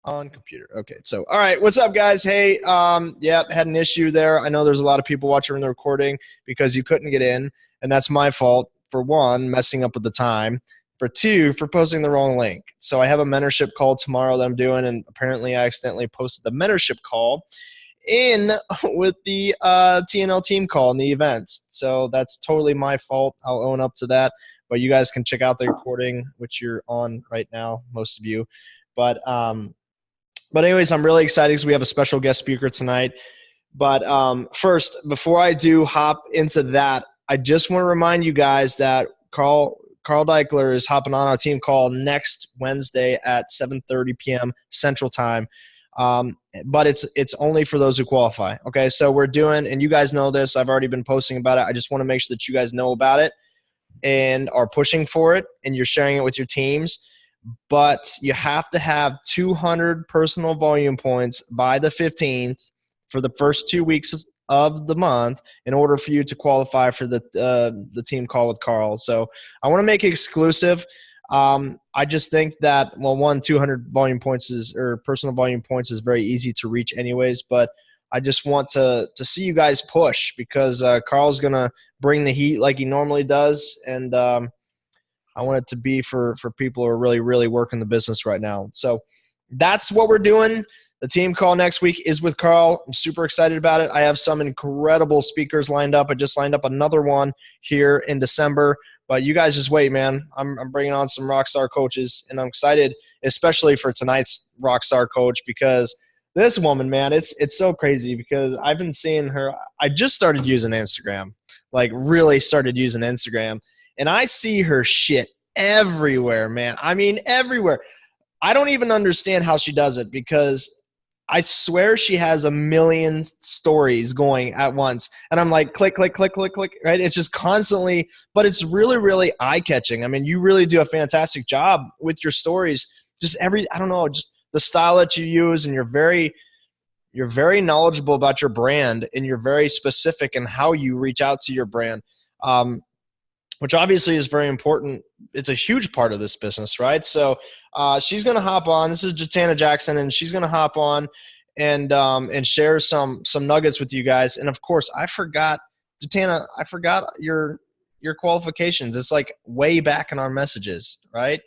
On computer. Okay. So, all right. What's up, guys? Hey, yeah, had an issue there. I know there's a lot of people watching the recording because you couldn't get in, and that's my fault. For one, messing up with the time. For two, for posting the wrong link. So I have a mentorship call tomorrow that I'm doing, and apparently I accidentally posted the mentorship call in with the TNL team call in the events. So that's totally my fault. I'll own up to that. But you guys can check out the recording, which you're on right now, most of you. But anyways, I'm really excited because we have a special guest speaker tonight. But first, before I do hop into that, I just want to remind you guys that Carl Deichler is hopping on our team call next Wednesday at 7:30 p.m. Central Time. But it's only for those who qualify. Okay, so we're doing, and you guys know this, I've already been posting about it. I just want to make sure that you guys know about it and are pushing for it, and you're sharing it with your teams. But you have to have 200 personal volume points by the 15th for the first 2 weeks of the month in order for you to qualify for the team call with Carl. So I want to make it exclusive. I just think that, well, 200 volume points or personal volume points is very easy to reach anyways, but I just want to see you guys push because Carl's going to bring the heat like he normally does, and I want it to be for people who are really, really working the business right now. So that's what we're doing. The team call next week is with Carl. I'm super excited about it. I have some incredible speakers lined up. I just lined up another one here in December. But you guys just wait, man. I'm bringing on some rock star coaches, and I'm excited, especially for tonight's rock star coach, because this woman, man, it's so crazy because I've been seeing her. I just started using Instagram, like really started using Instagram. And I see her shit everywhere, man. I mean, everywhere. I don't even understand how she does it because I swear she has a million stories going at once. And I'm like, click, click, click, click, click, right? It's just constantly, but it's really, really eye-catching. I mean, you really do a fantastic job with your stories. Just I don't know, just the style that you use, and you're very knowledgeable about your brand, and you're very specific in how you reach out to your brand. Which obviously is very important. It's a huge part of this business, right? So she's going to hop on. This is Jatana Jackson, and she's going to hop on and share some nuggets with you guys. And of course, I forgot, Jatana, I forgot your qualifications. It's like way back in our messages, right?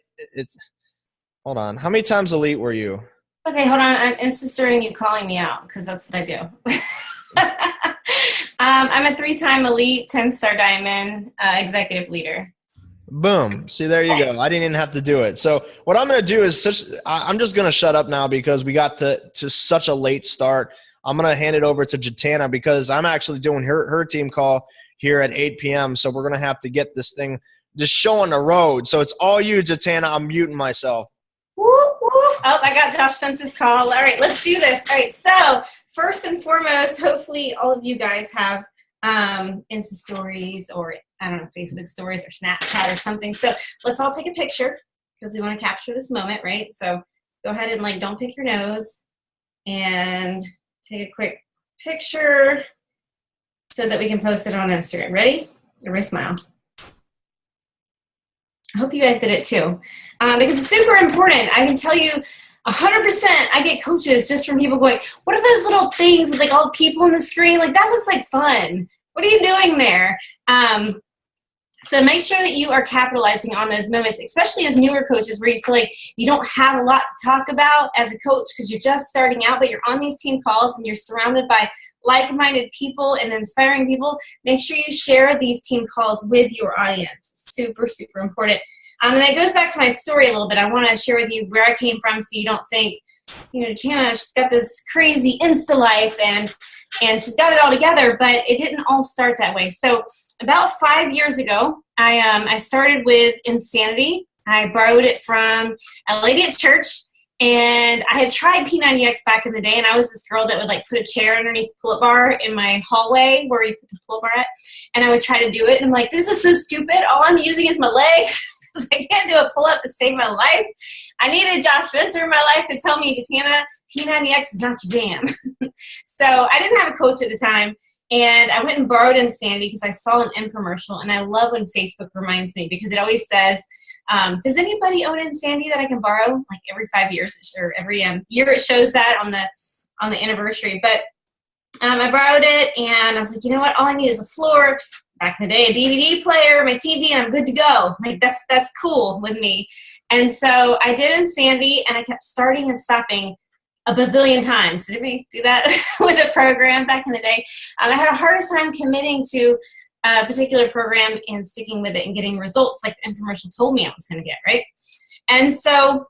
Hold on. How many times elite were you? Okay, hold on. I'm insisting you calling me out because that's what I do. I'm a 3-time elite, 10-star diamond executive leader. Boom. See, there you go. I didn't even have to do it. So what I'm going to do is I'm just going to shut up now because we got to such a late start. I'm going to hand it over to Jatana because I'm actually doing her team call here at 8 p.m. So we're going to have to get this thing just showing the road. So it's all you, Jatana. I'm muting myself. Woo, woo. Oh, I got Josh Fencer's call. All right, let's do this. All right, so first and foremost, hopefully all of you guys have Insta stories or, I don't know, Facebook stories or Snapchat or something. So let's all take a picture because we want to capture this moment, right? So go ahead and, don't pick your nose and take a quick picture so that we can post it on Instagram. Ready? Everybody smile. I hope you guys did it too, because it's super important. I can tell you 100%, I get coaches just from people going, what are those little things with all the people on the screen? That looks like fun. What are you doing there? So make sure that you are capitalizing on those moments, especially as newer coaches where you feel like you don't have a lot to talk about as a coach because you're just starting out, but you're on these team calls and you're surrounded by like-minded people and inspiring people. Make sure you share these team calls with your audience. Super, super important. And that goes back to my story a little bit. I want to share with you where I came from so you don't think, Jatana, she's got this crazy Insta life and she's got it all together, but it didn't all start that way. So about 5 years ago, I started with Insanity. I borrowed it from a lady at church, and I had tried P90X back in the day, and I was this girl that would put a chair underneath the pull-up bar in my hallway where you put the pull-up bar at, and I would try to do it, and I'm like, this is so stupid. All I'm using is my legs. I can't do a pull-up to save my life. I needed Josh Spencer in my life to tell me, Jatana, P90X is not your jam. So I didn't have a coach at the time, and I went and borrowed Insanity because I saw an infomercial, and I love when Facebook reminds me because it always says, Does anybody own Insanity that I can borrow? Like every 5 years or every year it shows that on the anniversary. But I borrowed it, and I was like, you know what? All I need is a floor. Back in the day, a DVD player, my TV, and I'm good to go. Like that's cool with me. And so I did Insanity, and I kept starting and stopping a bazillion times. Did we do that with a program back in the day? I had a hardest time committing to a particular program and sticking with it and getting results like the infomercial told me I was going to get, right? And so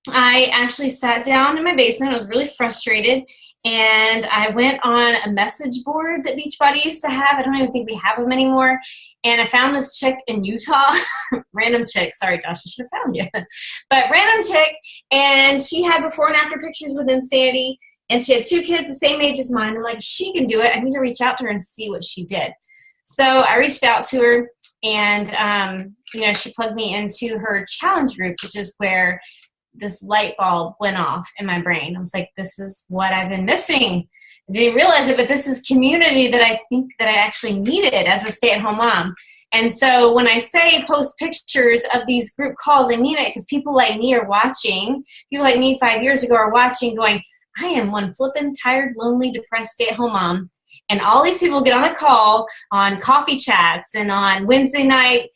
I actually sat down in my basement. I was really frustrated, and I went on a message board that Beachbody used to have. I don't even think we have them anymore. And I found this chick in Utah, random chick. Sorry, gosh, I should have found you. But random chick, and she had before and after pictures with Insanity, and she had 2 kids the same age as mine. I'm like, she can do it. I need to reach out to her and see what she did. So I reached out to her, and she plugged me into her challenge group, which is where this light bulb went off in my brain. I was like, this is what I've been missing. I didn't realize it, but this is community that I think that I actually needed as a stay-at-home mom. And so when I say post pictures of these group calls, I mean it, because people like me are watching. People like me 5 years ago are watching going, I am one flippin' tired, lonely, depressed stay-at-home mom. And all these people get on a call on coffee chats and on Wednesday night,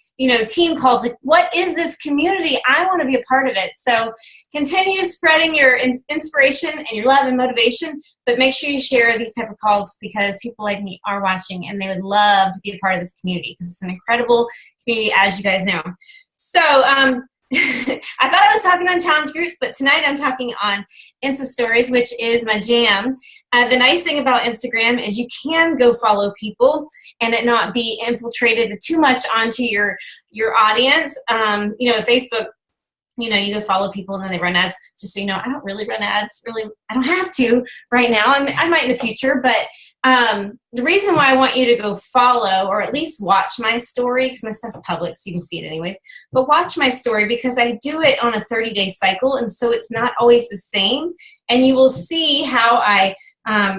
team calls. Like, what is this community? I want to be a part of it. So continue spreading your inspiration and your love and motivation, but make sure you share these type of calls because people like me are watching and they would love to be a part of this community because it's an incredible community, as you guys know. So, I thought I was talking on challenge groups, but tonight I'm talking on Insta Stories, which is my jam. The nice thing about Instagram is you can go follow people and it not be infiltrated too much onto your audience. Facebook, you go follow people and then they run ads. Just so you know, I don't really run ads. Really, I don't have to right now. I might in the future, but the reason why I want you to go follow or at least watch my story, because my stuff's public so you can see it anyways, but watch my story because I do it on a 30-day cycle, and so it's not always the same. And you will see how I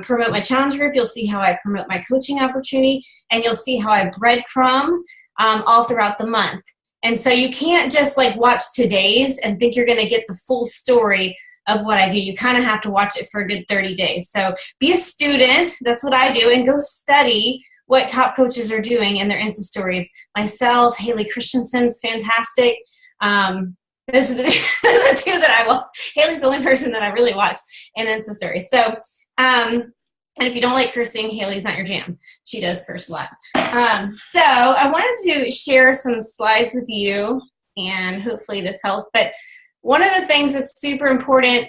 promote my challenge group, you'll see how I promote my coaching opportunity, and you'll see how I breadcrumb all throughout the month. And so you can't just like watch today's and think you're going to get the full story of what I do. You kind of have to watch it for a good 30 days. So be a student. That's what I do. And go study what top coaches are doing in their Insta stories. Myself, Haley Christensen's fantastic. Those are the two that I will. Haley's the only person that I really watch in Insta stories. So, and if you don't like cursing, Haley's not your jam. She does curse a lot. So I wanted to share some slides with you, and hopefully this helps. But one of the things that's super important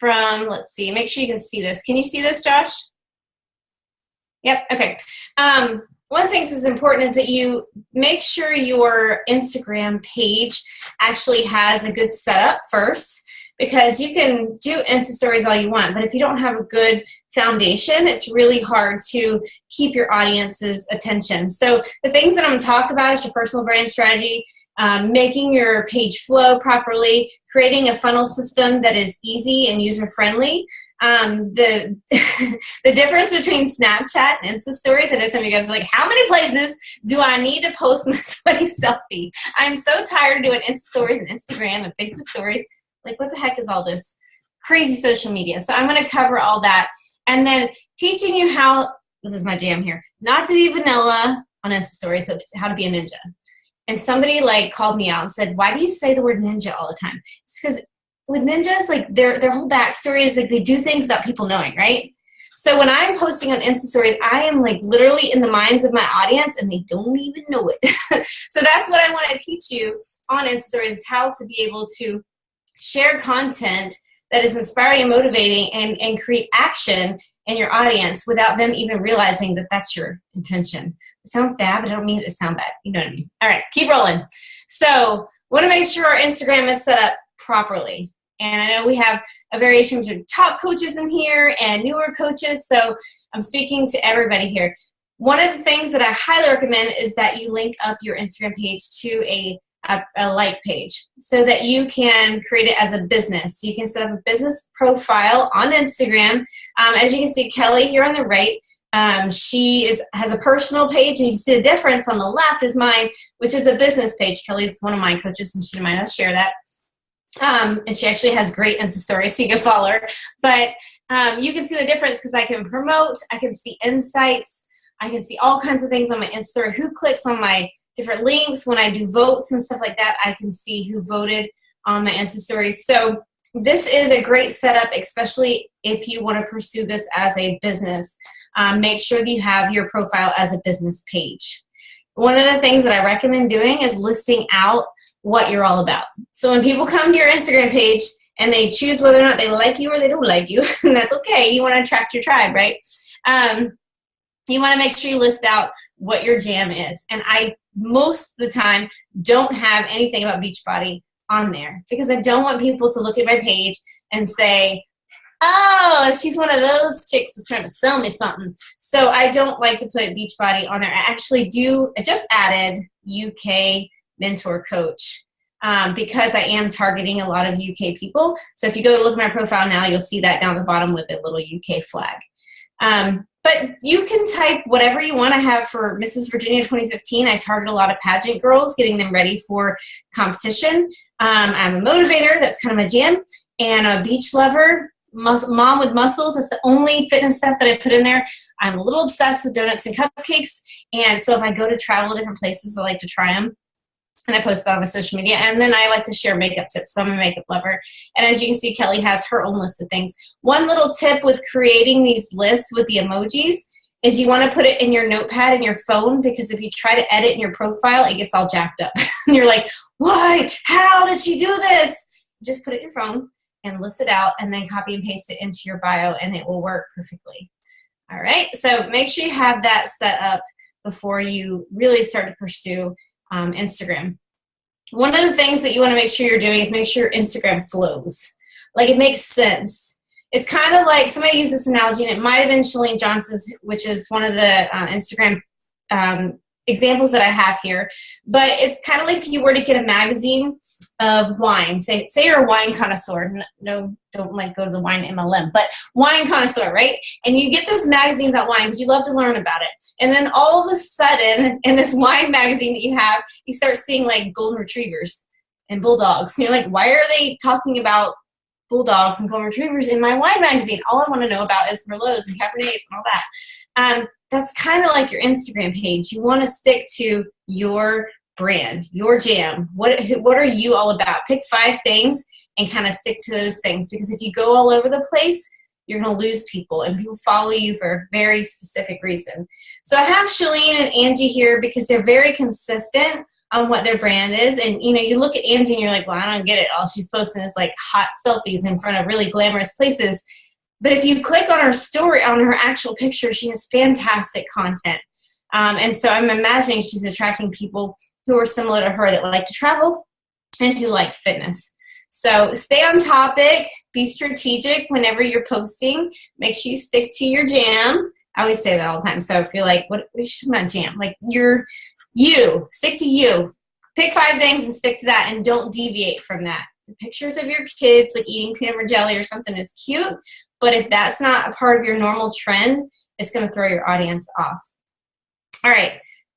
let's see, make sure you can see this. Can you see this, Josh? Yep, okay. One of the things that's important is that you make sure your Instagram page actually has a good setup first, because you can do Insta stories all you want, but if you don't have a good foundation, it's really hard to keep your audience's attention. So the things that I'm going to talk about is your personal brand strategy, making your page flow properly, creating a funnel system that is easy and user-friendly. The difference between Snapchat and Insta stories, I know some of you guys are like, how many places do I need to post my sweaty selfie? I'm so tired of doing Insta stories and Instagram and Facebook stories. Like, what the heck is all this crazy social media? So I'm going to cover all that. And then teaching you how, this is my jam here, not to be vanilla on Insta stories, but how to be a ninja. And somebody like called me out and said, why do you say the word ninja all the time? It's because with ninjas, like their whole backstory is like they do things without people knowing, right? So when I'm posting on Insta stories, I am like literally in the minds of my audience and they don't even know it. So that's what I want to teach you on Insta stories, is how to be able to share content that is inspiring and motivating and create action in your audience without them even realizing that that's your intention. It sounds bad, but I don't mean it to sound bad. You know what I mean? All right, keep rolling. So want to make sure our Instagram is set up properly. And I know we have a variation between top coaches in here and newer coaches, so I'm speaking to everybody here. One of the things that I highly recommend is that you link up your Instagram page to a like page so that you can create it as a business. You can set up a business profile on Instagram. As you can see, Kelly here on the right, Has a personal page, and you see the difference on the left is mine, which is a business page. Kelly's one of my coaches, and she might not share that. And she actually has great Insta stories, so you can follow her. But you can see the difference because I can promote, I can see insights, I can see all kinds of things on my Insta story, who clicks on my different links. When I do votes and stuff like that, I can see who voted on my Insta stories. So this is a great setup, especially if you want to pursue this as a business. Make sure that you have your profile as a business page. One of the things that I recommend doing is listing out what you're all about. So when people come to your Instagram page and they choose whether or not they like you or they don't like you, and that's okay. You want to attract your tribe, right? You want to make sure you list out what your jam is. And I, most of the time, don't have anything about Beachbody on there because I don't want people to look at my page and say, oh, she's one of those chicks that's trying to sell me something. So I don't like to put Beachbody on there. I just added UK mentor coach because I am targeting a lot of UK people. So if you go to look at my profile now, you'll see that down the bottom with a little UK flag. But you can type whatever you want. I have for Mrs. Virginia 2015, I target a lot of pageant girls, getting them ready for competition. I'm a motivator, that's kind of my jam, and a beach lover, mom with muscles. That's the only fitness stuff that I put in there. I'm a little obsessed with donuts and cupcakes, and so if I go to travel different places, I like to try them. And I post that on my social media. And then I like to share makeup tips. So I'm a makeup lover. And as you can see, Kelly has her own list of things. One little tip with creating these lists with the emojis is you want to put it in your notepad in your phone, because if you try to edit in your profile, it gets all jacked up. And you're like, why? How did she do this? Just put it in your phone and list it out, and then copy and paste it into your bio, and it will work perfectly. All right. So make sure you have that set up before you really start to pursue Instagram. One of the things that you want to make sure you're doing is make sure your Instagram flows. Like, it makes sense. It's kind of like, somebody used this analogy, and it might have been Chalene Johnson's, which is one of the Instagram examples that I have here. But it's kind of like if you were to get a magazine of wine. Say you're a wine connoisseur. No, don't like go to the wine MLM, but wine connoisseur, right? And you get this magazine about wine because you love to learn about it. And then all of a sudden, in this wine magazine that you have, you start seeing like golden retrievers and bulldogs. And you're like, why are they talking about bulldogs and golden retrievers in my wine magazine? All I want to know about is Merlots and Cabernets and all that. That's kind of like your Instagram page. You want to stick to your brand, your jam. What are you all about? Pick 5 things and kind of stick to those things, because if you go all over the place, you're going to lose people, and people follow you for a very specific reason. So I have Chalene and Angie here because they're very consistent on what their brand is. And you look at Angie and you're like, well, I don't get it. All she's posting is like hot selfies in front of really glamorous places. But if you click on her story, on her actual picture, she has fantastic content. And so I'm imagining she's attracting people who are similar to her, that like to travel and who like fitness. So stay on topic, be strategic whenever you're posting. Make sure you stick to your jam. I always say that all the time. So if you're like, what is my jam? Like, stick to you. Pick 5 things and stick to that, and don't deviate from that. The pictures of your kids, like eating peanut butter jelly or something, is cute. But if that's not a part of your normal trend, it's going to throw your audience off. All right.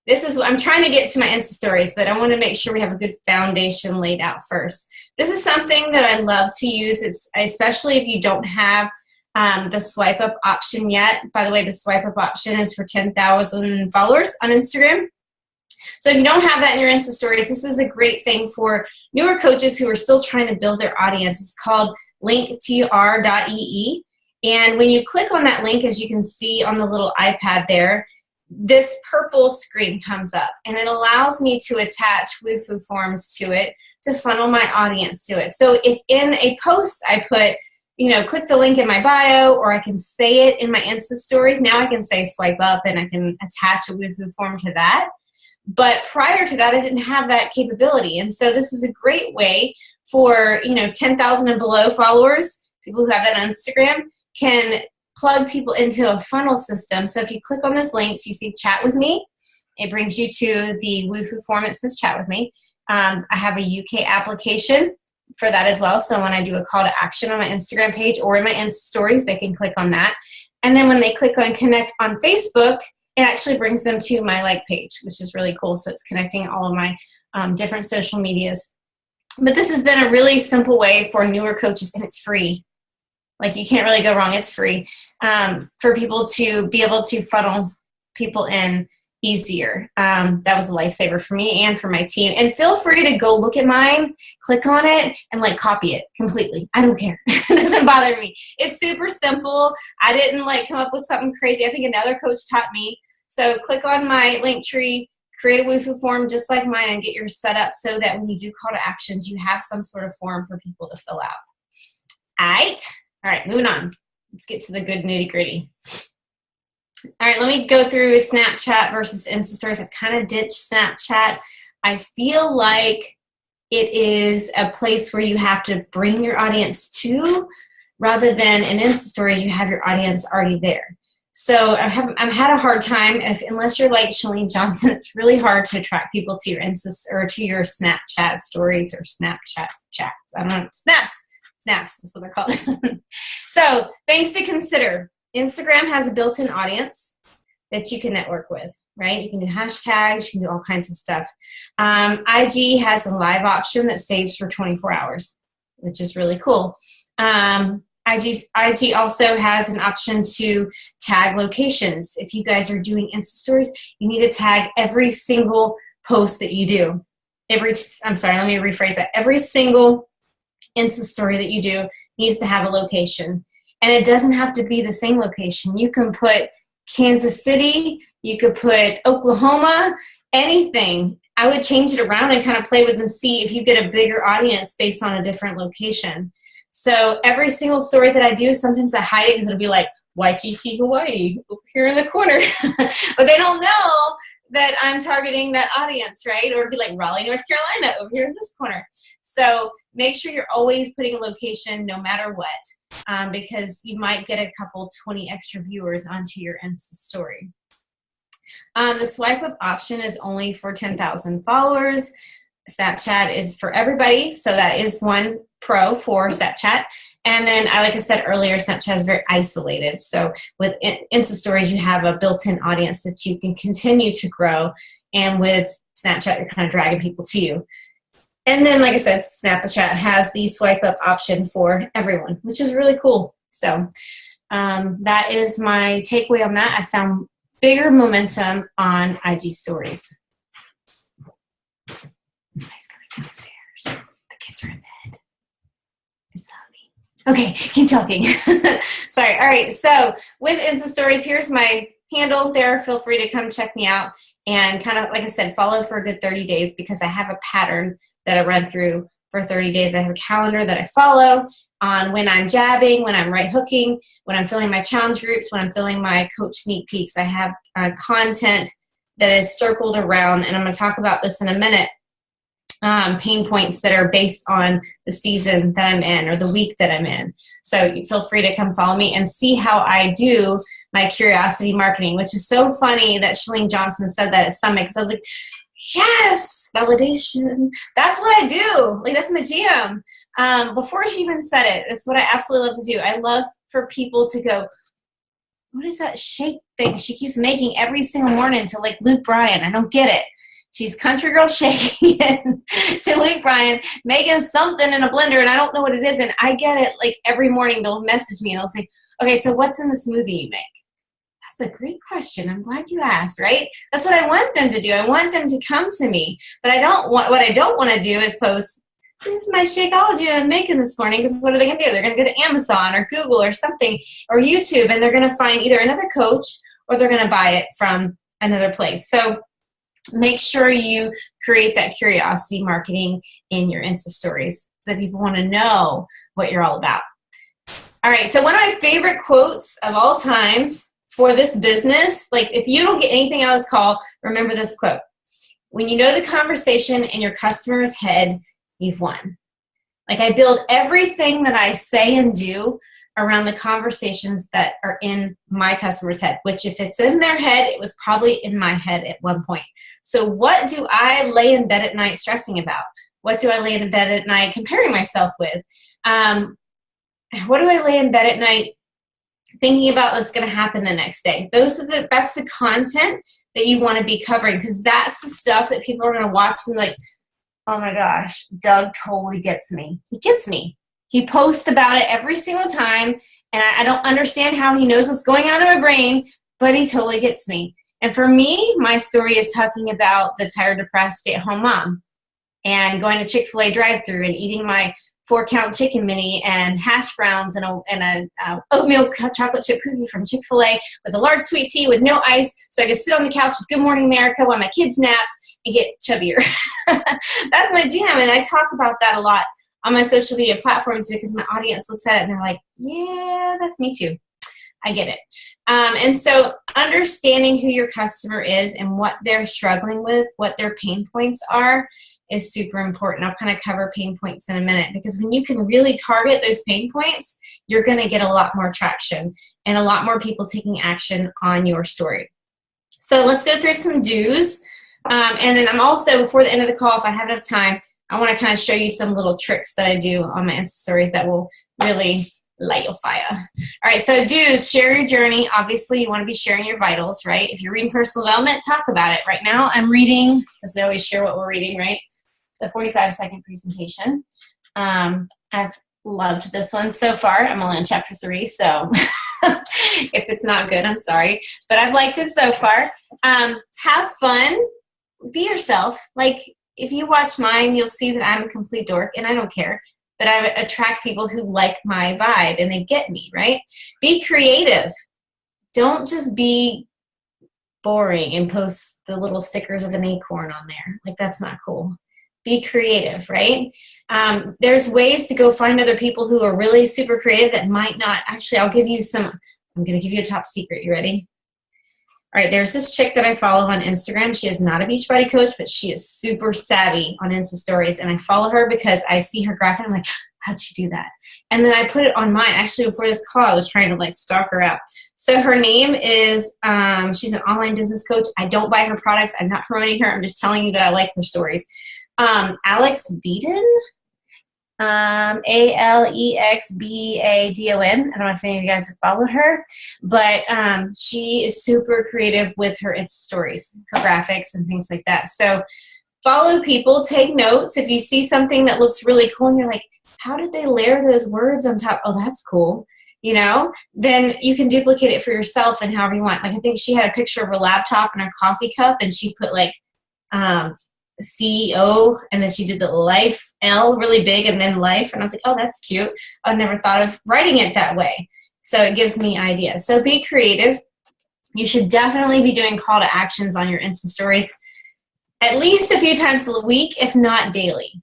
I'm trying to get to my Insta stories, but I want to make sure we have a good foundation laid out first. This is something that I love to use. It's especially if you don't have the swipe up option yet. By the way, the swipe up option is for 10,000 followers on Instagram. So if you don't have that in your Insta stories, this is a great thing for newer coaches who are still trying to build their audience. It's called linktr.ee. And when you click on that link, as you can see on the little iPad there, this purple screen comes up, and it allows me to attach woohoo forms to it to funnel my audience to it. So if in a post I put, click the link in my bio, or I can say it in my Insta stories, now I can say swipe up and I can attach a woohoo form to that. But prior to that, I didn't have that capability. And so this is a great way for, 10,000 and below followers, people who have that on Instagram, can plug people into a funnel system. So if you click on this link, so you see chat with me, it brings you to the woohoo form. It says chat with me. I have a UK application for that as well. So when I do a call to action on my Instagram page or in my Insta stories, they can click on that. And then when they click on connect on Facebook, it actually brings them to my like page, which is really cool. So it's connecting all of my different social medias. But this has been a really simple way for newer coaches, and it's free. Like, you can't really go wrong. It's free for people to be able to funnel people in easier. That was a lifesaver for me and for my team. And feel free to go look at mine, click on it, and like copy it completely. I don't care. It doesn't bother me. It's super simple. I didn't like come up with something crazy. I think another coach taught me. So click on my link tree, create a Woofu form just like mine, and get yours set up so that when you do call to actions, you have some sort of form for people to fill out. All right, moving on. Let's get to the good nitty gritty. All right, let me go through Snapchat versus Insta Stories. I've kind of ditched Snapchat. I feel like it is a place where you have to bring your audience to, rather than in Insta Stories, you have your audience already there. So I've had a hard time, unless you're like Chalene Johnson, it's really hard to attract people to your Insta or to your Snapchat stories or Snapchat chats. I don't know, snaps, that's what they're called. So things to consider. Instagram has a built-in audience that you can network with, right? You can do hashtags, you can do all kinds of stuff. IG has a live option that saves for 24 hours, which is really cool. IG also has an option to tag locations. If you guys are doing Insta Stories, you need to tag every single post that you do. Let me rephrase that. Every single Insta Story that you do needs to have a location. And it doesn't have to be the same location. You can put Kansas City, you could put Oklahoma, anything. I would change it around and kind of play with and see if you get a bigger audience based on a different location. So every single story that I do, sometimes I hide it because it'll be like Waikiki, Hawaii, over here in the corner. But they don't know that I'm targeting that audience, right? Or it'd be like Raleigh, North Carolina, over here in this corner. So make sure you're always putting a location no matter what, because you might get a couple 20 extra viewers onto your Insta story. The swipe up option is only for 10,000 followers. Snapchat is for everybody, so that is one pro for Snapchat. And then, like I said earlier, Snapchat is very isolated. So with Insta Stories, you have a built-in audience that you can continue to grow. And with Snapchat, you're kind of dragging people to you. And then, like I said, Snapchat has the swipe up option for everyone, which is really cool. So that is my takeaway on that. I found bigger momentum on IG Stories. Everybody's coming downstairs. The kids are in bed. It's lovely. Okay, keep talking. Sorry. All right. So with Insta Stories, here's my handle there. Feel free to come check me out and kind of, like I said, follow for a good 30 days because I have a pattern that I run through for 30 days. I have a calendar that I follow on when I'm jabbing, when I'm right hooking, when I'm filling my challenge groups, when I'm filling my coach sneak peeks. I have content that is circled around, and I'm going to talk about this in a minute. Pain points that are based on the season that I'm in or the week that I'm in. So you feel free to come follow me and see how I do my curiosity marketing, which is so funny that Chalene Johnson said that at Summit, because I was like, yes, validation. That's what I do. Like, that's my jam. Before she even said it, it's what I absolutely love to do. I love for people to go, what is that shake thing she keeps making every single morning to like Luke Bryan? I don't get it. She's country girl shaking it to Luke Bryan, making something in a blender, and I don't know what it is. And I get it like every morning. They'll message me and they'll say, okay, so what's in the smoothie you make? That's a great question. I'm glad you asked, right? That's what I want them to do. I want them to come to me. But what I don't want to do is post, this is my Shakeology I'm making this morning, because what are they going to do? They're going to go to Amazon or Google or something, or YouTube, and they're going to find either another coach or they're going to buy it from another place. So make sure you create that curiosity marketing in your Insta stories so that people want to know what you're all about. All right, so one of my favorite quotes of all times for this business, like if you don't get anything out of this call, remember this quote. When you know the conversation in your customer's head, you've won. Like, I build everything that I say and do around the conversations that are in my customer's head, which if it's in their head, it was probably in my head at one point. So what do I lay in bed at night stressing about? What do I lay in bed at night comparing myself with? What do I lay in bed at night thinking about what's going to happen the next day. That's the content that you want to be covering, because that's the stuff that people are going to watch and like, oh my gosh, Doug totally gets me. He gets me. He posts about it every single time, and I don't understand how he knows what's going on in my brain, but he totally gets me. And for me, my story is talking about the tired, depressed stay-at-home mom and going to Chick-fil-A drive-thru and eating my 4-count chicken mini and hash browns and a oatmeal chocolate chip cookie from Chick-fil-A with a large sweet tea with no ice, so I could sit on the couch with Good Morning America while my kids napped and get chubbier. That's my jam, and I talk about that a lot on my social media platforms because my audience looks at it and they're like, yeah, that's me too. I get it. And so understanding who your customer is and what they're struggling with, what their pain points are, is super important. I'll kind of cover pain points in a minute, because when you can really target those pain points, you're going to get a lot more traction and a lot more people taking action on your story. So let's go through some do's. And then I'm also, before the end of the call, if I have enough time, I want to kind of show you some little tricks that I do on my Insta stories that will really light your fire. All right, so do's: share your journey. Obviously, you want to be sharing your vitals, right? If you're reading personal development, talk about it. Right now, I'm reading, because we always share what we're reading, right? The 45-second presentation. I've loved this one so far. I'm only on chapter 3, so if it's not good, I'm sorry. But I've liked it so far. Have fun. Be yourself. Like, if you watch mine, you'll see that I'm a complete dork, and I don't care. That I attract people who like my vibe, and they get me, right? Be creative. Don't just be boring and post the little stickers of an acorn on there. Like, that's not cool. Be creative, right? There's ways to go find other people who are really super creative that might not. Actually, I'm going to give you a top secret. You ready? All right, there's this chick that I follow on Instagram. She is not a Beachbody coach, but she is super savvy on Insta stories. And I follow her because I see her graphic. I'm like, how'd she do that? And then I put it on mine. Actually, before this call, I was trying to like stalk her out. So her name is, she's an online business coach. I don't buy her products. I'm not promoting her. I'm just telling you that I like her stories. Alex Beadon, Alexbadon. I don't know if any of you guys have followed her, but she is super creative with her Insta stories, her graphics and things like that. So follow people, take notes. If you see something that looks really cool and you're like, how did they layer those words on top? Oh, that's cool. You know, then you can duplicate it for yourself and however you want. Like, I think she had a picture of her laptop and her coffee cup, and she put like CEO, and then she did the life L really big and then life, and I was like, oh, that's cute. I never thought of writing it that way. So it gives me ideas. So be creative. You should definitely be doing call to actions on your Insta stories at least a few times a week, if not daily.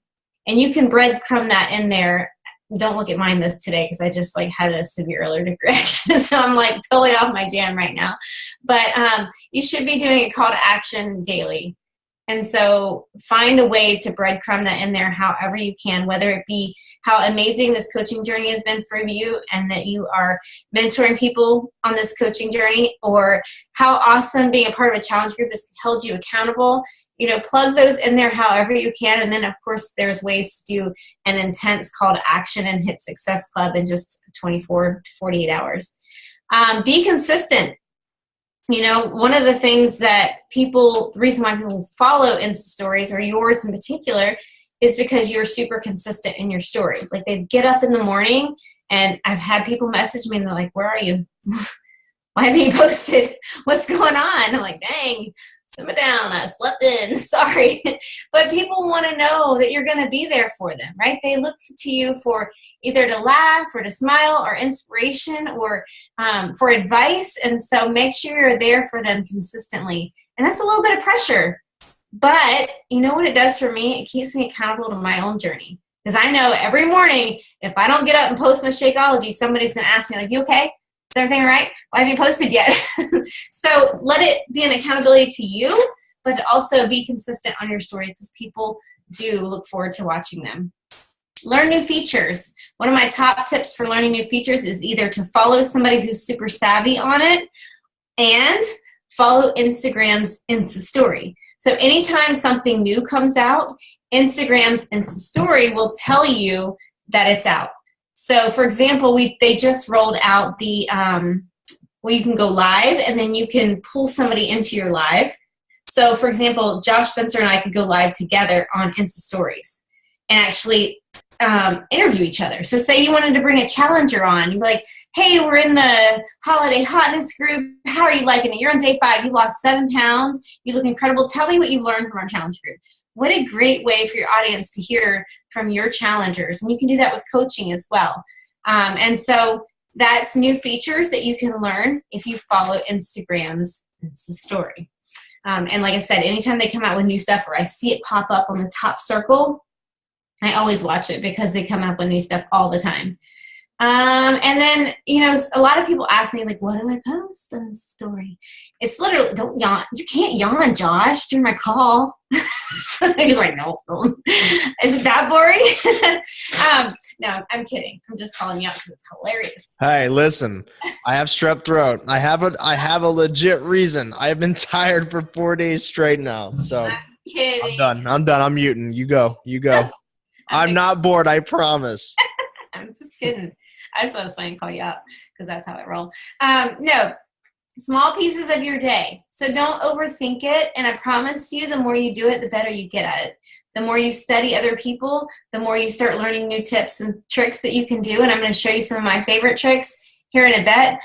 And you can breadcrumb that in there. Don't look at mine today because I just like had a severe allergic reaction, so I'm like totally off my jam right now. But you should be doing a call to action daily. And so find a way to breadcrumb that in there however you can, whether it be how amazing this coaching journey has been for you and that you are mentoring people on this coaching journey, or how awesome being a part of a challenge group has held you accountable. You know, plug those in there however you can. And then, of course, there's ways to do an intense call to action and hit Success Club in just 24 to 48 hours. Be consistent. You know, one of the things that the reason why people follow Insta stories, or yours in particular, is because you're super consistent in your story. Like, they get up in the morning, and I've had people message me and they're like, where are you? Why haven't you posted? What's going on? I'm like, dang, simmer down. I slept in. Sorry. But people want to know that you're going to be there for them, right? They look to you for either to laugh or to smile or inspiration or for advice. And so make sure you're there for them consistently. And that's a little bit of pressure. But you know what it does for me? It keeps me accountable to my own journey. Because I know every morning, if I don't get up and post my Shakeology, somebody's going to ask me, like, you okay? Is everything right? Why haven't you posted yet? So let it be an accountability to you, but to also be consistent on your stories, because people do look forward to watching them. Learn new features. One of my top tips for learning new features is either to follow somebody who's super savvy on it and follow Instagram's Insta story. So anytime something new comes out, Instagram's Insta story will tell you that it's out. So for example, they just rolled out the where you can go live and then you can pull somebody into your live. So for example, Josh Spencer and I could go live together on Insta Stories and actually interview each other. So say you wanted to bring a challenger on, you'd be like, hey, we're in the holiday hotness group. How are you liking it? You're on day 5. You lost 7 pounds. You look incredible. Tell me what you've learned from our challenge group. What a great way for your audience to hear from your challengers. And you can do that with coaching as well. And so that's new features that you can learn if you follow Instagram's Insta Story. And like I said, anytime they come out with new stuff or I see it pop up on the top circle, I always watch it because they come up with new stuff all the time. And then, a lot of people ask me, like, what do I post on the story? It's literally, don't yawn. You can't yawn, Josh, during my call. He's like, no. Is it that boring? No, I'm kidding. I'm just calling you out because it's hilarious. Hey, listen, I have strep throat. I have a legit reason. I have been tired for 4 days straight now. So I'm kidding. I'm done. I'm muting. You go. I'm not bored. I promise. I'm just kidding. I just thought it was funny to call you out because that's how I roll. No, small pieces of your day. So don't overthink it. And I promise you, the more you do it, the better you get at it. The more you study other people, the more you start learning new tips and tricks that you can do. And I'm going to show you some of my favorite tricks here in a bit.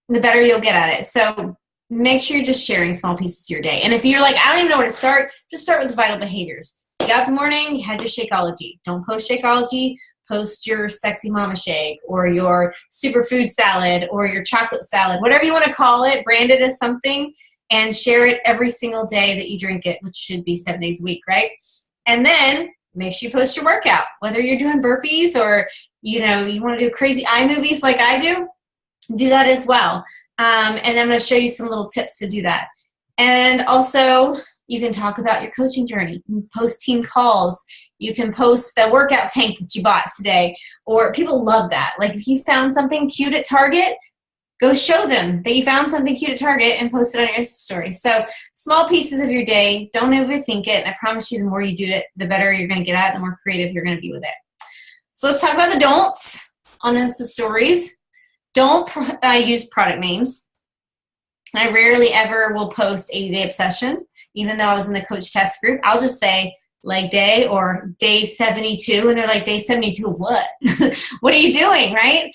The better you'll get at it. So make sure you're just sharing small pieces of your day. And if you're like, I don't even know where to start, just start with the vital behaviors. You got up in the morning, you had your Shakeology. Don't post Shakeology. Post your sexy mama shake or your superfood salad or your chocolate salad, whatever you want to call it, brand it as something and share it every single day that you drink it, which should be 7 days a week, right? And then make sure you post your workout, whether you're doing burpees or, you want to do crazy eye movies like I do that as well. And I'm going to show you some little tips to do that. And also, you can talk about your coaching journey. You can post team calls. You can post a workout tank that you bought today. Or people love that. Like if you found something cute at Target, go show them that you found something cute at Target and post it on your Insta story. So small pieces of your day. Don't overthink it. And I promise you the more you do it, the better you're going to get at it, the more creative you're going to be with it. So let's talk about the don'ts on Insta stories. Don't use product names. I rarely ever will post 80-day obsession. Even though I was in the coach test group, I'll just say leg day or day 72. And they're like, day 72 of what? What are you doing, right?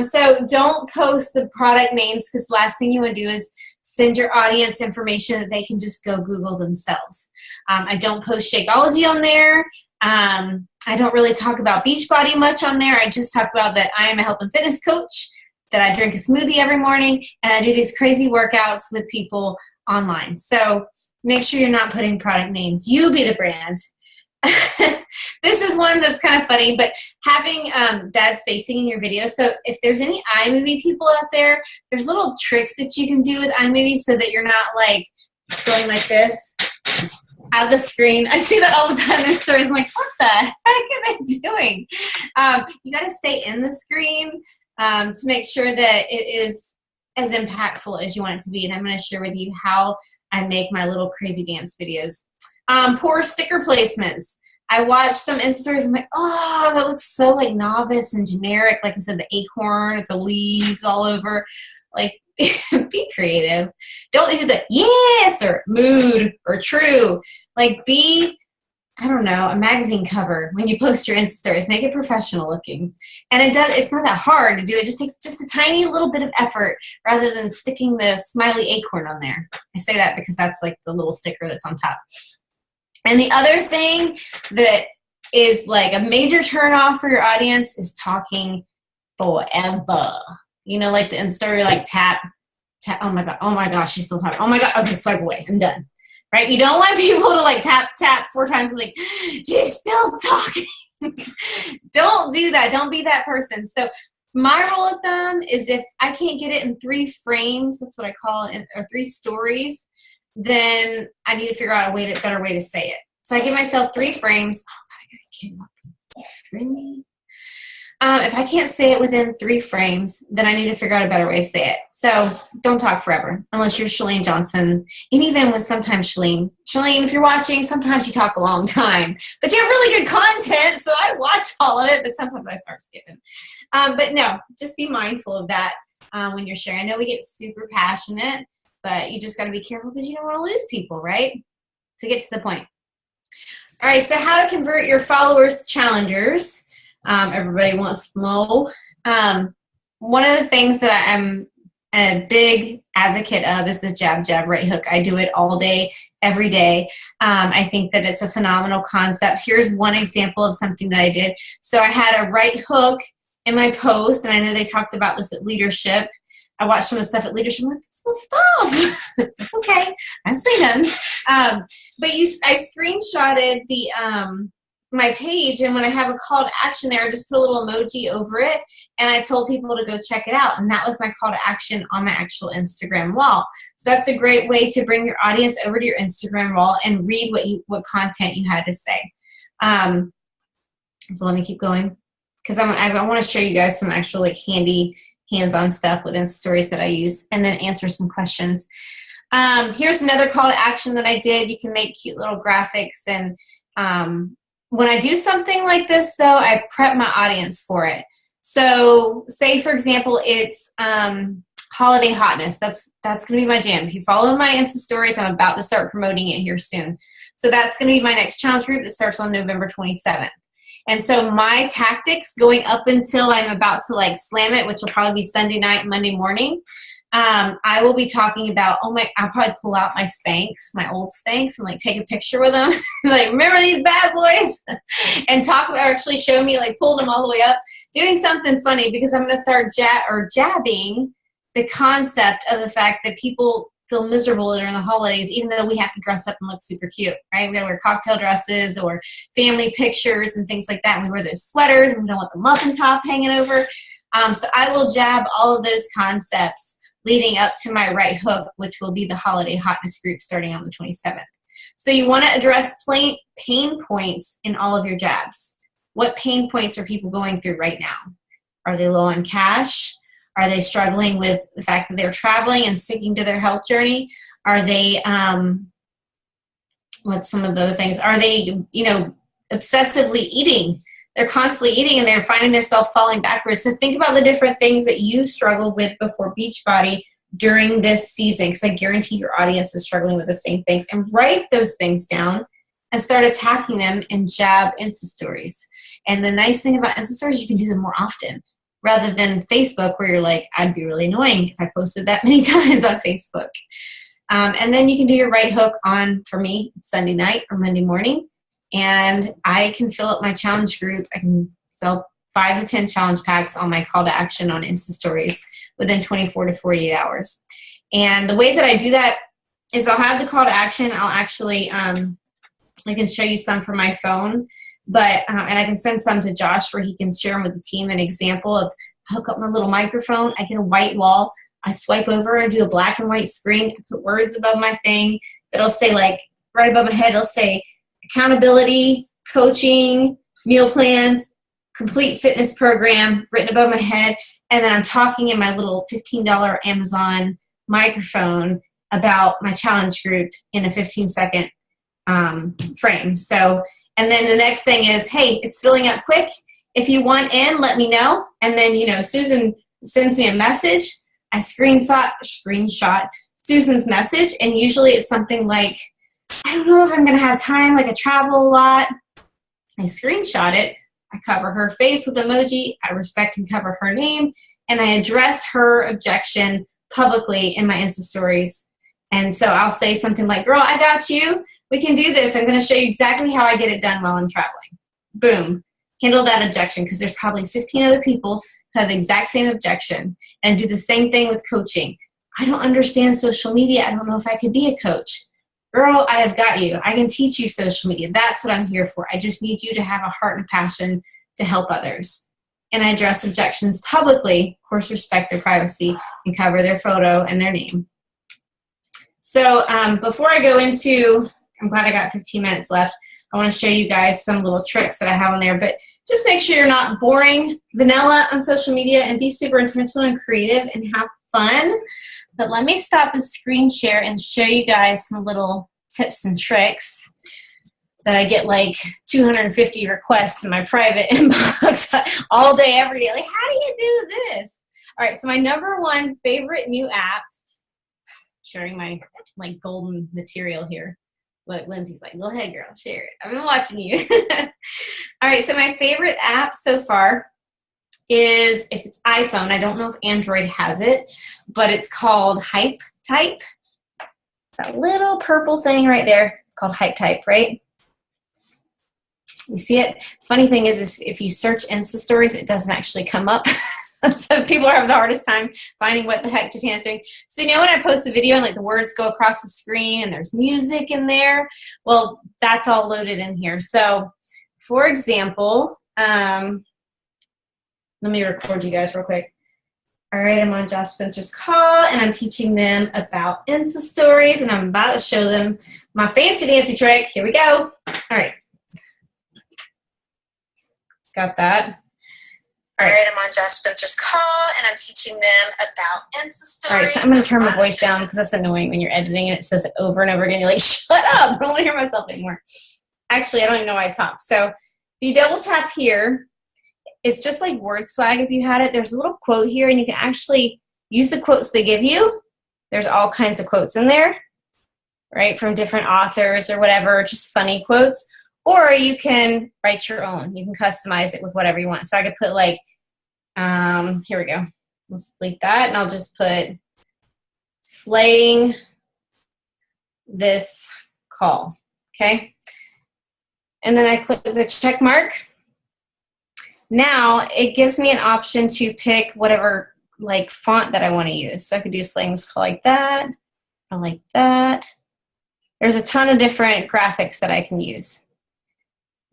So don't post the product names because the last thing you want to do is send your audience information that they can just go Google themselves. I don't post Shakeology on there. I don't really talk about Beachbody much on there. I just talk about that I am a health and fitness coach, that I drink a smoothie every morning, and I do these crazy workouts with people online. So make sure you're not putting product names. You be the brand. This is one that's kind of funny, but having bad spacing in your video. So if there's any iMovie people out there, there's little tricks that you can do with iMovie so that you're not like going like this out of the screen. I see that all the time in stories. I'm like, what the heck am I doing? You got to stay in the screen to make sure that it is as impactful as you want it to be. And I'm going to share with you how I make my little crazy dance videos. Poor sticker placements. I watched some Insta stories. I'm like, oh, that looks so like novice and generic. Like I said, the acorn with the leaves all over. Like, be creative. Don't do the yes or mood or true. Like, be, I don't know, a magazine cover when you post your Insta stories. Make it professional looking. And it's not that hard to do. It just takes just a tiny little bit of effort rather than sticking the smiley acorn on there. I say that because that's like the little sticker that's on top. And the other thing that is like a major turnoff for your audience is talking forever. Like the Insta story, like tap. Oh my gosh, she's still talking. Oh my God. Okay, swipe away. I'm done. Right? You don't want people to like tap 4 times and like, she's still talking. Don't do that. Don't be that person. So my rule of thumb is if I can't get it in 3 frames, that's what I call it, or 3 stories, then I need to figure out a better way to say it. So I give myself 3 frames. Oh God, I gotta get up. Really? If I can't say it within 3 frames, then I need to figure out a better way to say it. So don't talk forever, unless you're Shalene Johnson. And even with sometimes Shalene, if you're watching, sometimes you talk a long time. But you have really good content, so I watch all of it, but sometimes I start skipping. But no, just be mindful of that when you're sharing. I know we get super passionate, but you just got to be careful because you don't want to lose people, right? To get to the point. All right, so how to convert your followers to challengers. Everybody wants to know. One of the things that I'm a big advocate of is the jab, jab, right hook. I do it all day, every day. I think that it's a phenomenal concept. Here's one example of something that I did. So I had a right hook in my post, and I know they talked about this at Leadership. I watched some of the stuff at Leadership. I'm like, this is stuff. It's okay. I didn't say none. But I screenshotted the my page, and when I have a call to action there, I just put a little emoji over it, and I told people to go check it out. And that was my call to action on my actual Instagram wall. So that's a great way to bring your audience over to your Instagram wall and read what content you had to say. So let me keep going, because I want to show you guys some actual like handy hands-on stuff with Insta Stories that I use, and then answer some questions. Here's another call to action that I did. You can make cute little graphics, and when I do something like this, though, I prep my audience for it. So say, for example, it's holiday hotness. That's going to be my jam. If you follow my Insta Stories, I'm about to start promoting it here soon. So that's going to be my next challenge group that starts on November 27th. And so my tactics going up until I'm about to like slam it, which will probably be Sunday night, Monday morning, I will be talking about, I'll probably pull out my Spanx, my old Spanx, and like take a picture with them. Like, remember these bad boys? And actually show me, like, pull them all the way up, doing something funny, because I'm going to start jabbing the concept of the fact that people feel miserable during the holidays, even though we have to dress up and look super cute, right? We got to wear cocktail dresses or family pictures and things like that. And we wear those sweaters, and we don't want the muffin top hanging over. So I will jab all of those concepts leading up to my right hook, which will be the holiday hotness group starting on the 27th. So you want to address pain points in all of your jabs. What pain points are people going through right now? Are they low on cash? Are they struggling with the fact that they're traveling and sticking to their health journey? Are they, what's some of the other things? Are they, obsessively eating? They're constantly eating and they're finding themselves falling backwards. So think about the different things that you struggled with before Beachbody during this season, because I guarantee your audience is struggling with the same things, and write those things down and start attacking them in jab Insta Stories. And the nice thing about Insta Stories, you can do them more often rather than Facebook, where you're like, I'd be really annoying if I posted that many times on Facebook. And then you can do your right hook on, for me, Sunday night or Monday morning. And I can fill up my challenge group. I can sell 5 to 10 challenge packs on my call to action on Insta Stories within 24 to 48 hours. And the way that I do that is I'll have the call to action. I'll actually, I can show you some from my phone, but, and I can send some to Josh where he can share them with the team. An example of, I hook up my little microphone. I get a white wall. I swipe over and do a black and white screen. I put words above my thing that'll say, like, right above my head, it'll say, accountability, coaching, meal plans, complete fitness program written above my head. And then I'm talking in my little $15 Amazon microphone about my challenge group in a 15-second frame. So, and then the next thing is, hey, it's filling up quick. If you want in, let me know. And then, Susan sends me a message. I screenshot Susan's message. And usually it's something like, I don't know if I'm going to have time, like I travel a lot. I screenshot it. I cover her face with emoji. I respect and cover her name. And I address her objection publicly in my Insta Stories. And so I'll say something like, girl, I got you. We can do this. I'm going to show you exactly how I get it done while I'm traveling. Boom. Handle that objection, because there's probably 15 other people who have the exact same objection. And do the same thing with coaching. I don't understand social media. I don't know if I could be a coach. Girl, I have got you. I can teach you social media. That's what I'm here for. I just need you to have a heart and passion to help others. And I address objections publicly, of course, respect their privacy, and cover their photo and their name. So before I go into, I'm glad I got 15 minutes left. I want to show you guys some little tricks that I have on there, but just make sure you're not boring, vanilla on social media, and be super intentional and creative and have fun. But let me stop the screen share and show you guys some little tips and tricks that I get like 250 requests in my private inbox all day, every day. Like, how do you do this? All right, so my #1 favorite new app, sharing my golden material here. Look, Lindsay's like, go ahead, girl, share it. I've been watching you. All right, so my favorite app so far is, if it's iPhone, I don't know if Android has it, but it's called Hype Type. That little purple thing right there, it's called Hype Type, right? You see it? Funny thing is if you search Insta stories, it doesn't actually come up. So people are having the hardest time finding what the heck Jatana's doing. So you know when I post a video and like the words go across the screen and there's music in there? Well, that's all loaded in here. So for example, let me record you guys real quick. All right, I'm on Josh Spencer's call and I'm teaching them about Insta stories and I'm about to show them my fancy dancy trick. Here we go. All right. Got that. All right, I'm on Josh Spencer's call, and I'm teaching them about Insta stories. All right, so I'm going to turn my voice down because that's annoying when you're editing and it says it over and over again. You're like, shut up. I don't want to hear myself anymore. Actually, I don't even know why I talk. So if you double tap here, it's just like Word Swag if you had it. There's a little quote here, and you can actually use the quotes they give you. There's all kinds of quotes in there, right, from different authors or whatever, just funny quotes. Or you can write your own. You can customize it with whatever you want. So I could put like, here we go. Let's delete that, and I'll just put slaying this call, okay? And then I click the check mark. Now it gives me an option to pick whatever like font that I want to use. So I could do slaying this call like that, or like that. There's a ton of different graphics that I can use.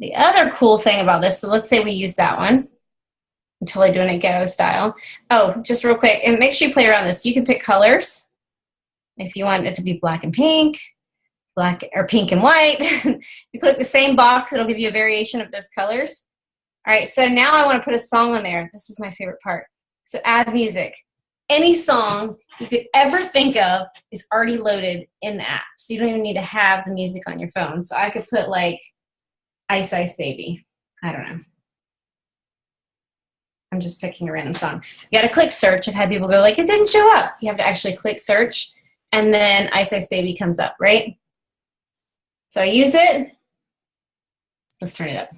The other cool thing about this, so let's say we use that one. I'm totally doing it ghetto style. Oh, just real quick, and make sure you play around this. You can pick colors. If you want it to be black and pink, black or pink and white. You click the same box, it'll give you a variation of those colors. All right, so now I want to put a song on there. This is my favorite part. So add music. Any song you could ever think of is already loaded in the app. So you don't even need to have the music on your phone. So I could put like Ice Ice Baby. I don't know. I'm just picking a random song. You got to click search. I've had people go like, it didn't show up. You have to actually click search, and then Ice Ice Baby comes up, right? So I use it. Let's turn it up.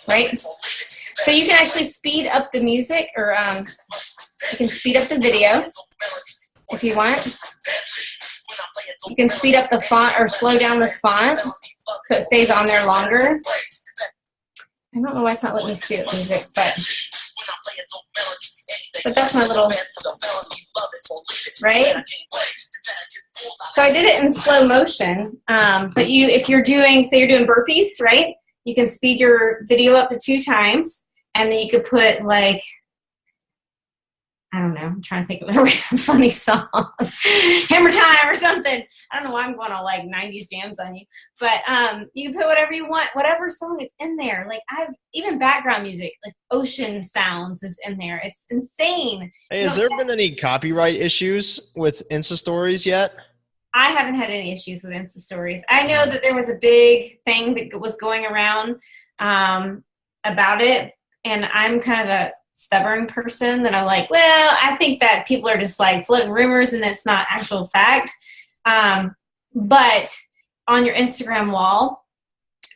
Right? So you can actually speed up the music, or you can speed up the video if you want. You can speed up the font or slow down the font so it stays on there longer. I don't know why it's not letting me speed up music, but that's my little, right? So I did it in slow motion, but if you're doing, say you're doing burpees, right? You can speed your video up to 2 times, and then you could put like, I don't know, I'm trying to think of a funny song. Hammer Time or something. I don't know why I'm going all like 90s jams on you. But you can put whatever you want, whatever song is in there. Like I have even background music, like ocean sounds is in there. It's insane. Hey, has there been any copyright issues with Insta Stories yet? I haven't had any issues with Insta Stories. I know that there was a big thing that was going around about it, and I'm kind of a stubborn person that I'm like, well, I think that people are just like floating rumors and it's not actual fact. But on your Instagram wall,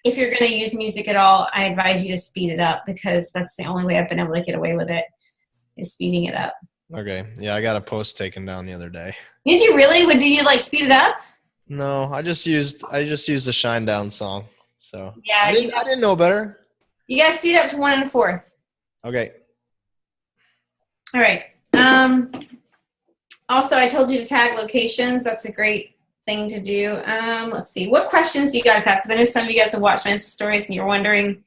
if you're going to use music at all, I advise you to speed it up, because that's the only way I've been able to get away with it, is speeding it up. Okay. Yeah, I got a post taken down the other day. Did you really? Did you like speed it up? No, I just used the Shine Down song. So yeah, I didn't know better. You got to speed up to 1 1/4. Okay. All right. Also, I told you to tag locations. That's a great thing to do. Let's see. What questions do you guys have? Because I know some of you guys have watched my Insta stories and you're wondering.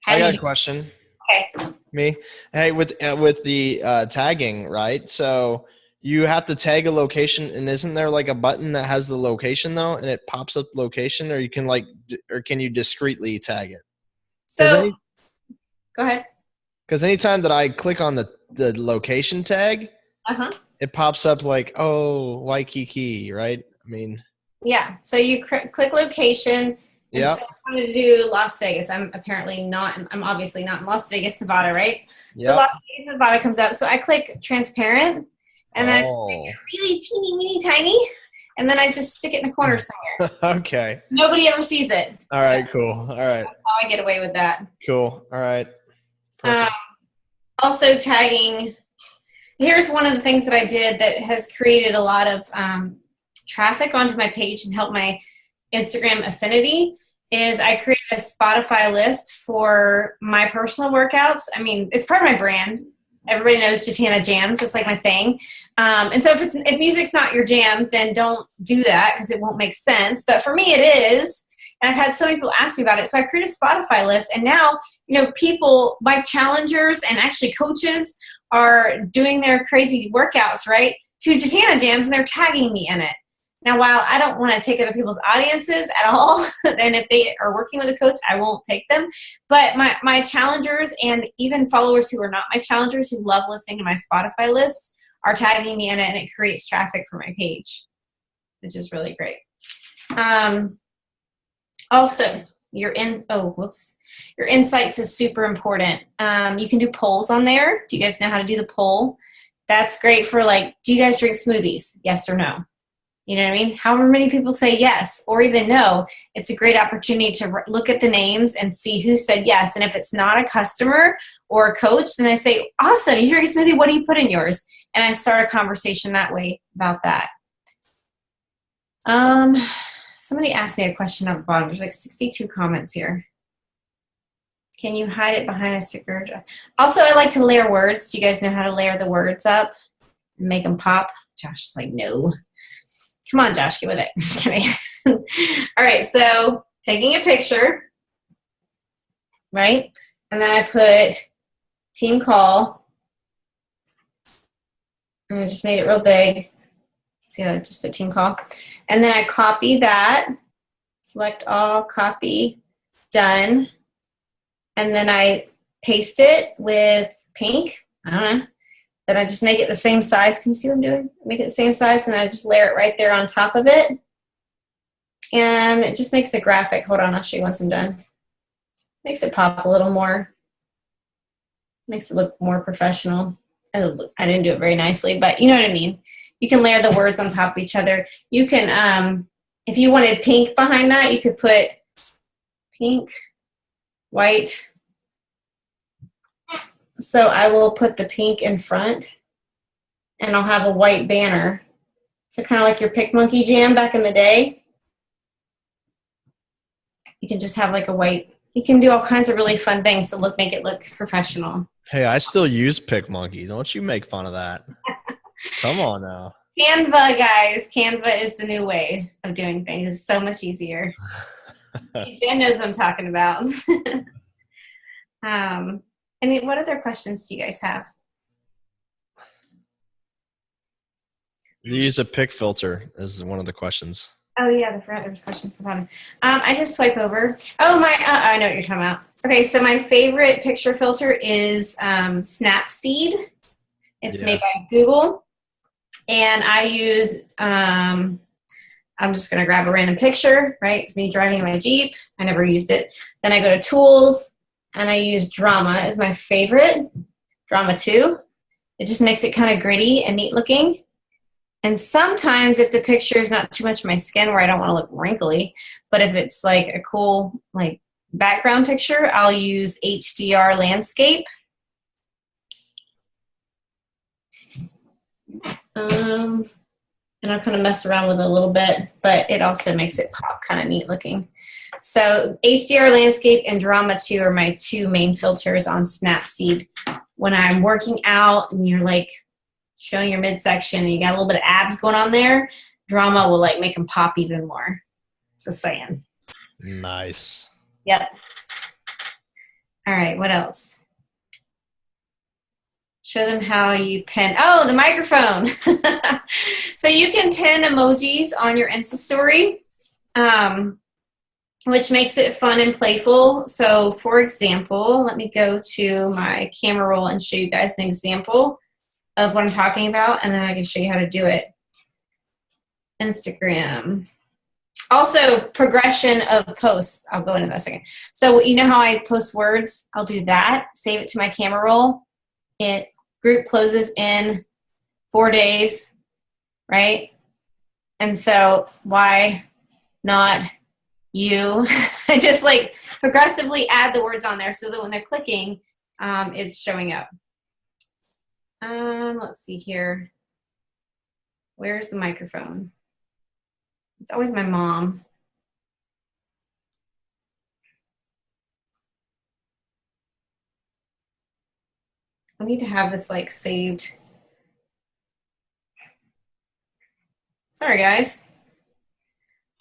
I got a question. Okay. Me? Hey, with the tagging, right? So You have to tag a location, and isn't there like a button that has the location though, and it pops up the location, or you can like, or can you discreetly tag it? Because So go ahead. anytime that I click on the location tag, Uh-huh. it pops up like, oh, Waikiki, right? I mean, Yeah. So you click location and yep, say I want to do Las Vegas. I'm apparently not. I'm obviously not in Las Vegas, Nevada, right? So yep. Las Vegas, Nevada comes up. So I click transparent, and then I make Oh, it really teeny, weeny, tiny, and then I just stick it in the corner somewhere. okay. Nobody ever sees it. All So right, cool. All right, that's how I get away with that. cool. All right, Um, perfect. Also tagging. Here's one of the things that I did that has created a lot of traffic onto my page and helped my Instagram affinity is I created a Spotify list for my personal workouts. I mean, it's part of my brand. Everybody knows Jatana jams. It's like my thing. And so if music's not your jam, then don't do that because it won't make sense. But for me, it is. And I've had so many people ask me about it. So I created a Spotify list. And now, people, my challengers and actually coaches are doing their crazy workouts, right, to Jatana jams, and they're tagging me in it. Now, while I don't want to take other people's audiences at all, and if they are working with a coach, I won't take them. But my challengers and even followers who are not my challengers who love listening to my Spotify list are tagging me in it, and it creates traffic for my page, which is really great. Also, your insights is super important. You can do polls on there. Do you guys know how to do the poll? That's great for do you guys drink smoothies? Yes or no? You know what I mean? However many people say yes or even no, it's a great opportunity to look at the names and see who said yes. And if it's not a customer or a coach, then I say, awesome, you drink a smoothie, what do you put in yours? And I start a conversation that way about that. Somebody asked me a question at the bottom. There's like 62 comments here. Can you hide it behind a sticker? Also, I like to layer words. Do you guys know how to layer the words up and make them pop? Josh is like, no. Come on, Josh, get with it. Just kidding. All right, so taking a picture, right? And then I put team call. And I just made it real big. See, I just put team call. And then I copy that. Select all, copy, done. And then I paste it with pink. I don't know. Then I just make it the same size. Can you see what I'm doing? Make it the same size, and I just layer it right there on top of it. And it just makes the graphic. Hold on, I'll show you once I'm done. Makes it pop a little more. Makes it look more professional. I didn't do it very nicely, but you know what I mean. You can layer the words on top of each other. You can, if you wanted pink behind that, you could put pink, white. So I will put the pink in front, and I'll have a white banner. So kind of like your Pick Monkey Jam back in the day. You can just have like a white, you can do all kinds of really fun things to make it look professional. Hey, I still use PicMonkey. Don't you make fun of that. Come on now. Canva, guys. Canva is the new way of doing things. It's so much easier. Jen knows what I'm talking about. And what other questions do you guys have? You use a pick filter is one of the questions. Oh, yeah, there was questions about it. I just swipe over. Oh, I know what you're talking about. Okay, so my favorite picture filter is Snapseed. It's made by Google. And I use, I'm just going to grab a random picture, right? It's me driving my Jeep. I never used it. Then I go to Tools, and I use Drama as my favorite. Drama 2. It just makes it kind of gritty and neat looking. And sometimes if the picture is not too much of my skin where I don't want to look wrinkly, but if it's like a cool background picture, I'll use HDR Landscape. And I'll kind of mess around with it a little bit, but it also makes it pop kind of neat looking. So HDR Landscape and Drama 2 are my two main filters on Snapseed. When I'm working out and you're showing your midsection and you got a little bit of abs going on there, Drama will make them pop even more. Just saying. Nice. Yep. All right, what else? show them how you pin. Oh, the microphone. So you can pin emojis on your Insta story, which makes it fun and playful. So for example, let me go to my camera roll and show you guys an example of what I'm talking about, and then I can show you how to do it. Instagram. Also, progression of posts. I'll go into that in a second. So you know how I post words? I'll do that, save it to my camera roll. It group closes in 4 days, right? And so why not you? I just like progressively add the words on there so that when they're clicking, it's showing up. Let's see here. Where's the microphone? It's always my mom. I need to have this like saved. Sorry, guys.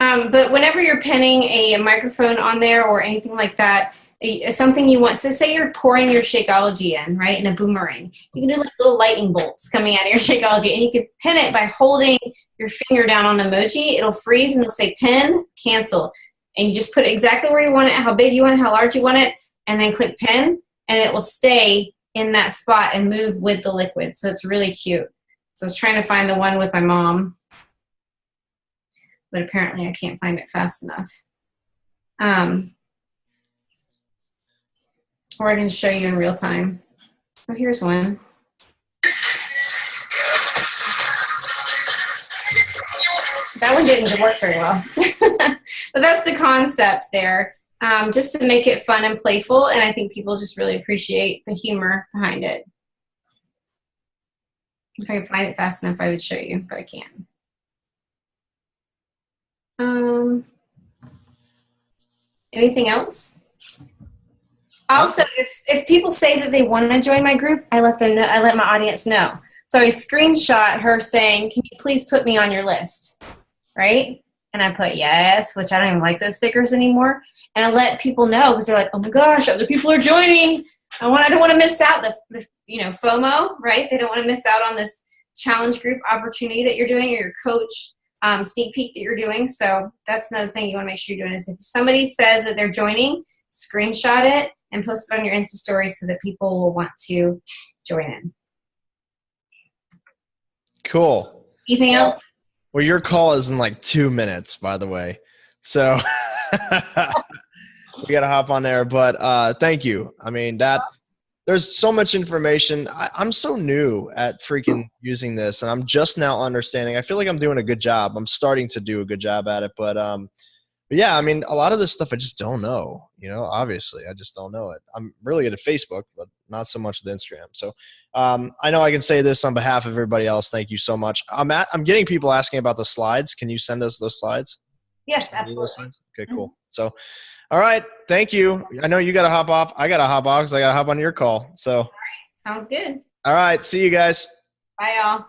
But whenever you're pinning a microphone on there or anything like that, something you want, so say you're pouring your Shakeology in, right, in a boomerang. You can do like little lightning bolts coming out of your Shakeology, and you can pin it by holding your finger down on the emoji. It'll freeze and it'll say pin, cancel. And you just put it exactly where you want it, how big you want it, how large you want it, and then click pin, and it will stay in that spot and move with the liquid. So it's really cute. So I was trying to find the one with my mom, but apparently I can't find it fast enough. Or I can show you in real time. Oh, here's one. That one didn't work very well. But that's the concept there, just to make it fun and playful, and I think people just really appreciate the humor behind it. If I could find it fast enough, I would show you, but I can't. Anything else? Also, if people say that they want to join my group, I let them know. I let my audience know. So I screenshot her saying, "Can you please put me on your list?" Right? And I put yes, which I don't even like those stickers anymore. And I let people know because they're like, "Oh my gosh, other people are joining. I don't want to miss out the FOMO, right? They don't want to miss out on this challenge group opportunity that you're doing, or your coach sneak peek that you're doing. So that's another thing you want to make sure you're doing is if somebody says that they're joining, screenshot it and post it on your Insta story so that people will want to join in. Cool. Anything else? Well, your call is in like 2 minutes, by the way. So we got to hop on there. But thank you. I mean, there's so much information. I'm so new at freaking using this, and I'm just now understanding. I feel like I'm doing a good job. I'm starting to do a good job at it. But yeah, I mean, a lot of this stuff I just don't know. Obviously, I just don't know it. I'm really good at Facebook, but not so much with Instagram. So I know I can say this on behalf of everybody else. Thank you so much. I'm getting people asking about the slides. Can you send us those slides? Yes, absolutely. Slides? Okay, cool. So, all right. Thank you. I know you got to hop off. I got to hop off because I got to hop on your call. So, all right. Sounds good. all right. See you guys. Bye, y'all.